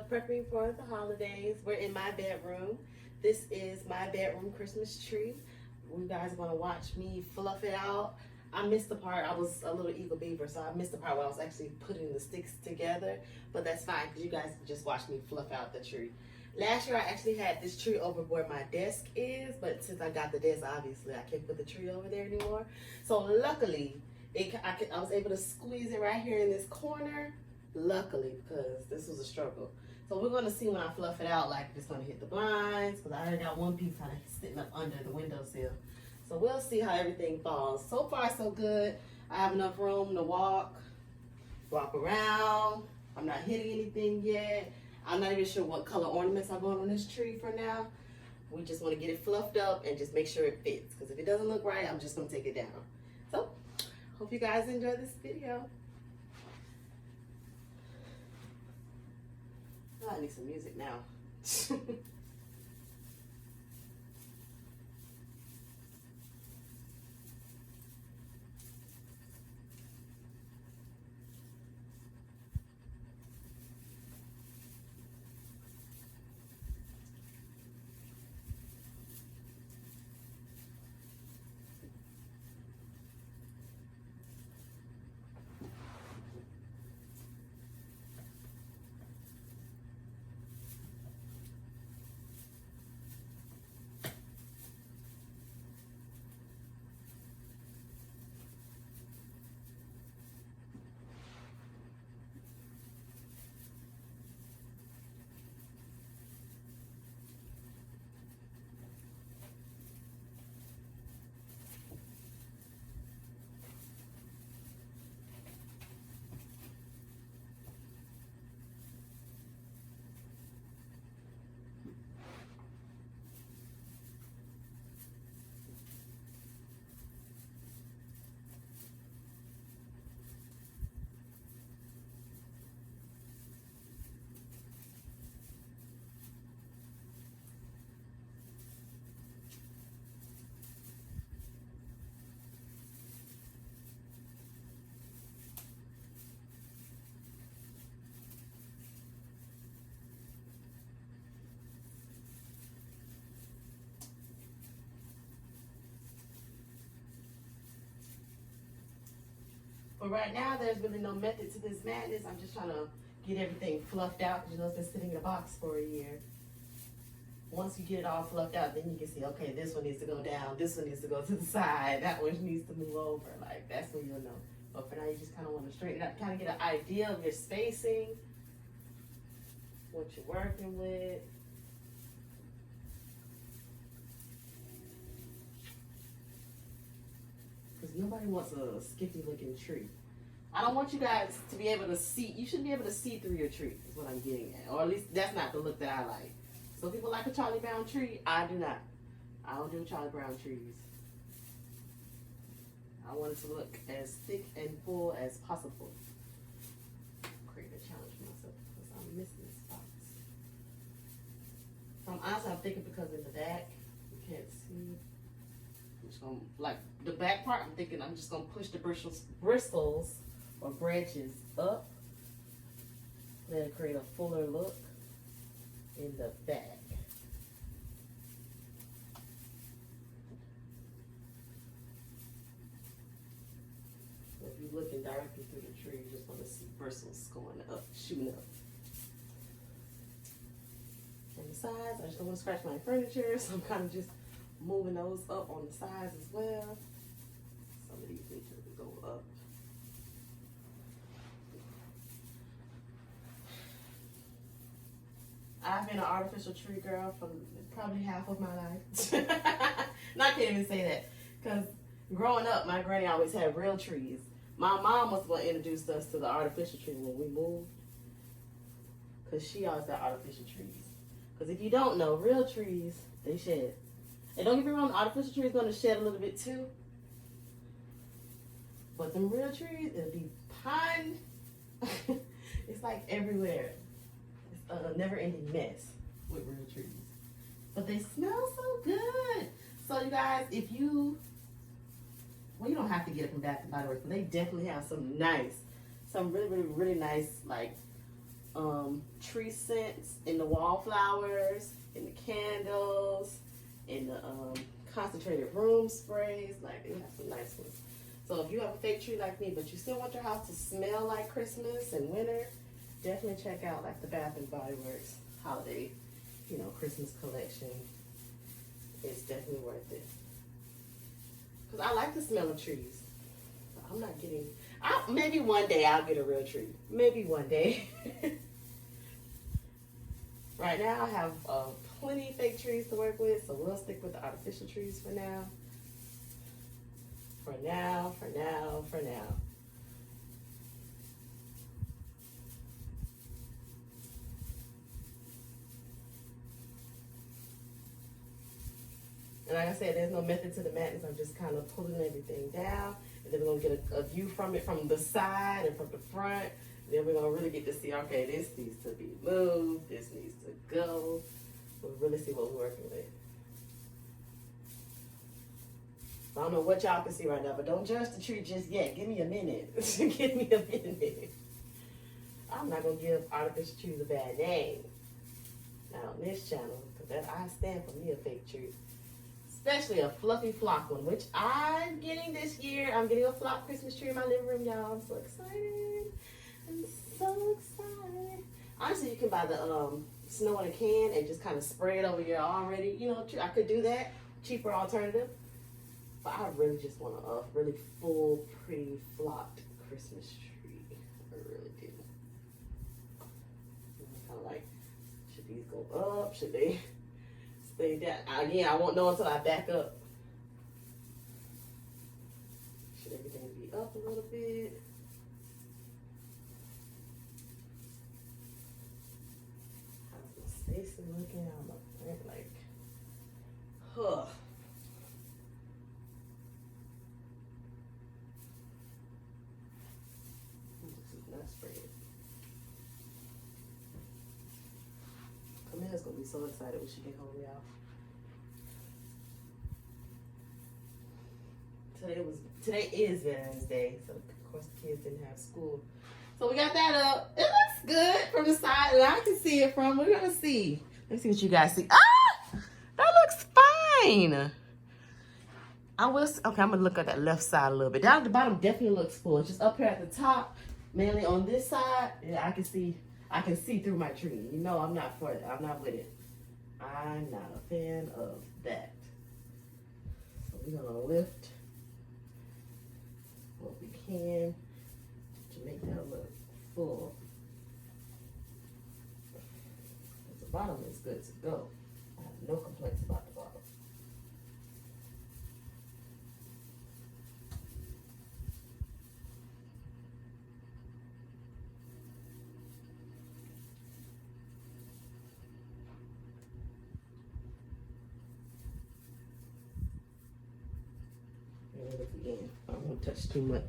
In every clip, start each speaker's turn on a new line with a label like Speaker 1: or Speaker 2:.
Speaker 1: prepping for the holidays. We're in my bedroom. This is my bedroom Christmas tree. You guys are gonna watch me fluff it out. I missed the part. I was a little eagle beaver, so I missed the part where I was actually putting the sticks together. But that's fine because you guys just watched me fluff out the tree. Last year I actually had this tree over where my desk is, but since I got the desk, obviously I can't put the tree over there anymore. So luckily, I was able to squeeze it right here in this corner. Luckily, because this was a struggle. So we're going to see when I fluff it out, like if it's going to hit the blinds, because I already got one piece kind of sitting up under the windowsill. So we'll see how everything falls. So far, so good. I have enough room to walk around. I'm not hitting anything yet. I'm not even sure what color ornaments are going on this tree for now. We just want to get it fluffed up and just make sure it fits. Because if it doesn't look right, I'm just going to take it down. So, hope you guys enjoy this video. Oh, I need some music now. But right now, there's really no method to this madness. I'm just trying to get everything fluffed out because you know it's been sitting in a box for a year. Once you get it all fluffed out, then you can see, okay, this one needs to go down, this one needs to go to the side, that one needs to move over. Like, that's when you'll know. But for now, you just kind of want to straighten it out, kind of get an idea of your spacing, what you're working with. Because nobody wants a skiffy looking tree. I don't want you guys to be able to see. You should be able to see through your tree is what I'm getting at. Or at least that's not the look that I like. Some people like a Charlie Brown tree. I do not. I don't do Charlie Brown trees. I want it to look as thick and full as possible. Create a challenge for myself because I'm missing spots. So I'm thinking because in the back, you can't see. I'm just gonna, like the back part, I'm thinking I'm just gonna push the bristles or branches up. Then create a fuller look in the back. So if you're looking directly through the tree, you just want to see bristles going up, shooting up. And the sides, I just don't want to scratch my furniture, so I'm kind of just moving those up on the sides as well. Some of these need to go up. I've been an artificial tree girl for probably half of my life. And I can't even say that because growing up, my granny always had real trees. My mom was going to introduce us to the artificial tree when we moved because she always had artificial trees. Because if you don't know, real trees, they shed. And don't get me wrong, the artificial tree is going to shed a little bit too. But them real trees, it'll be pine. It's like everywhere. It's a never-ending mess with real trees. But they smell so good. So you guys, if you, well, you don't have to get it from Bath and Body Works, but they definitely have some really, really, really nice, like, tree scents, in the wallflowers, in the candles, in the concentrated room sprays. Like, they have some nice ones. So if you have a fake tree like me, but you still want your house to smell like Christmas and winter, definitely check out like the Bath and Body Works holiday, Christmas collection. It's definitely worth it. Because I like the smell of trees. But I'm not getting, maybe one day I'll get a real tree. Maybe one day. Right now I have plenty fake trees to work with, so we'll stick with the artificial trees for now. For now. And like I said, there's no method to the madness. I'm just kind of pulling everything down. And then we're going to get a view from it from the side and from the front. Then we're going to really get to see, okay, this needs to be moved. This needs to go. We'll really see what we're working with. I don't know what y'all can see right now, but don't judge the tree just yet. Give me a minute. Give me a minute. I'm not going to give artificial trees a bad name. Not on this channel, because I stand for me a fake tree. Especially a fluffy flock one, which I'm getting this year. I'm getting a flock Christmas tree in my living room, y'all. I'm so excited. I'm so excited. Honestly, you can buy the snow in a can and just kind of spray it over your already, I could do that. Cheaper alternative. But I really just want a really full, pretty, flocked Christmas tree. I really do. Kind of like, should these go up? Should they stay down? Again, I won't know until I back up. Should everything be up a little bit? How's the spacing looking? I'm like, huh. Camilla's gonna be so excited when she get home, y'all. Today is Veterans Day, so of course the kids didn't have school. So we got that up. It looks good from the side, and I can see it from. We're gonna see. Let's see what you guys see. Ah, that looks fine. Okay, I'm gonna look at that left side a little bit. Down at the bottom definitely looks full. It's just up here at the top, mainly on this side, yeah, I can see through my tree. I'm not for it. I'm not with it. I'm not a fan of that. So we're gonna lift what we can to make that look full. The bottom is good to go. I have no complaints about the bottom. Again, I don't want to touch too much.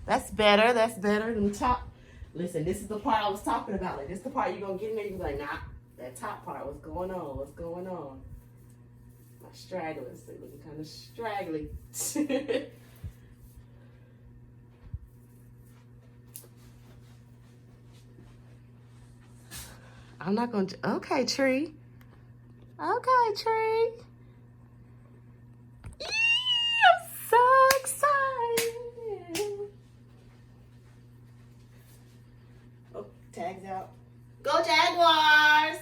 Speaker 1: That's better. That's better than the top. Listen, this is the part I was talking about. Like, this is the part you're going to get in there. You're like, nah, that top part. What's going on? What's going on? My stragglers. They looking kind of straggly. I'm not going to. Okay, tree. Okay, tree. So excited. Oh, tags out. Go Jaguars!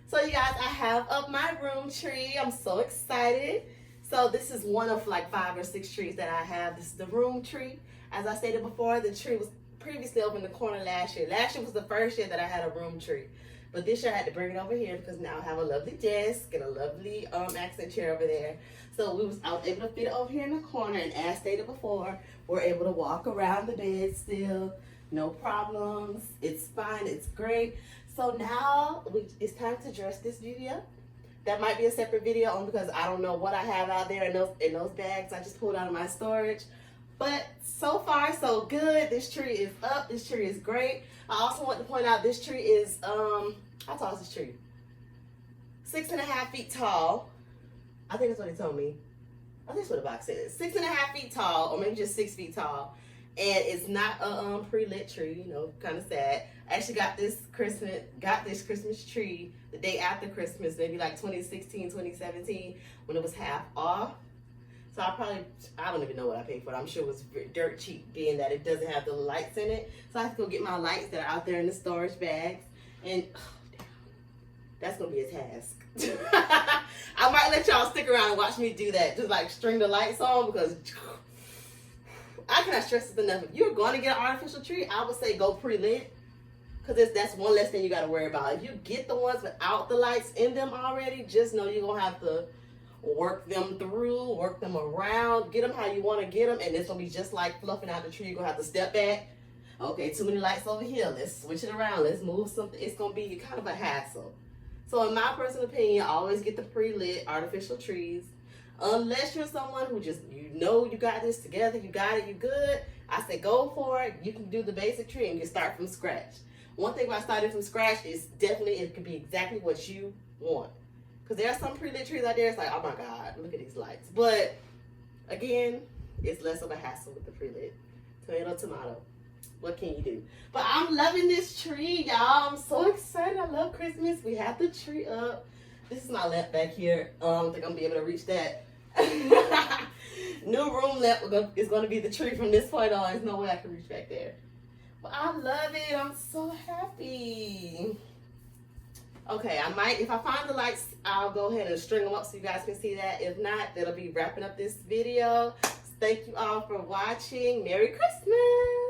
Speaker 1: So you guys, I have up my room tree. I'm so excited. So this is one of like 5 or 6 trees that I have. This is the room tree. As I stated before, the tree was previously over in the corner last year. Last year was the first year that I had a room tree. But this year I had to bring it over here because now I have a lovely desk and a lovely accent chair over there. So I was able to fit it over here in the corner, and as stated before, we're able to walk around the bed still, no problems. It's fine, it's great. So now it's time to dress this beauty up. That might be a separate video only because I don't know what I have out there in those bags I just pulled out of my storage. But so far so good. This tree is up. This tree is great. I also want to point out this tree is how tall is this tree? 6.5 feet tall. I think that's what he told me. I think that's what the box says. 6.5 feet tall, or maybe just 6 feet tall. And it's not a pre-lit tree, you know, kind of sad. I actually got this Christmas tree the day after Christmas, maybe like 2016, 2017, when it was half off. So I don't even know what I paid for it. I'm sure it was dirt cheap, being that it doesn't have the lights in it. So I have to go get my lights that are out there in the storage bags. And that's gonna be a task. I might let y'all stick around and watch me do that. Just like string the lights on, because I cannot stress this enough. If you're going to get an artificial tree, I would say go pre-lit, because that's one less thing you got to worry about. If you get the ones without the lights in them already, just know you're going to have to work them through, work them around, get them how you want to get them, and it's going to be just like fluffing out the tree. You're going to have to step back. Okay, too many lights over here. Let's switch it around. Let's move something. It's going to be kind of a hassle. So in my personal opinion, always get the pre-lit artificial trees. Unless you're someone who just, you know you got this together, you got it, you good, I say go for it. You can do the basic tree and you start from scratch. One thing about starting from scratch is definitely it can be exactly what you want. Because there are some pre-lit trees out there, it's like, oh my God, look at these lights. But again, it's less of a hassle with the pre-lit. Tomato, tomato. What can you do? But I'm loving this tree, y'all. I'm so excited. I love Christmas. We have the tree up. This is my lamp back here. I don't think I'm gonna be able to reach that. New room lamp is gonna be the tree from this point on. There's no way I can reach back there. But I love it. I'm so happy. Okay, if I find the lights, I'll go ahead and string them up so you guys can see that. If not, that'll be wrapping up this video. Thank you all for watching. Merry Christmas.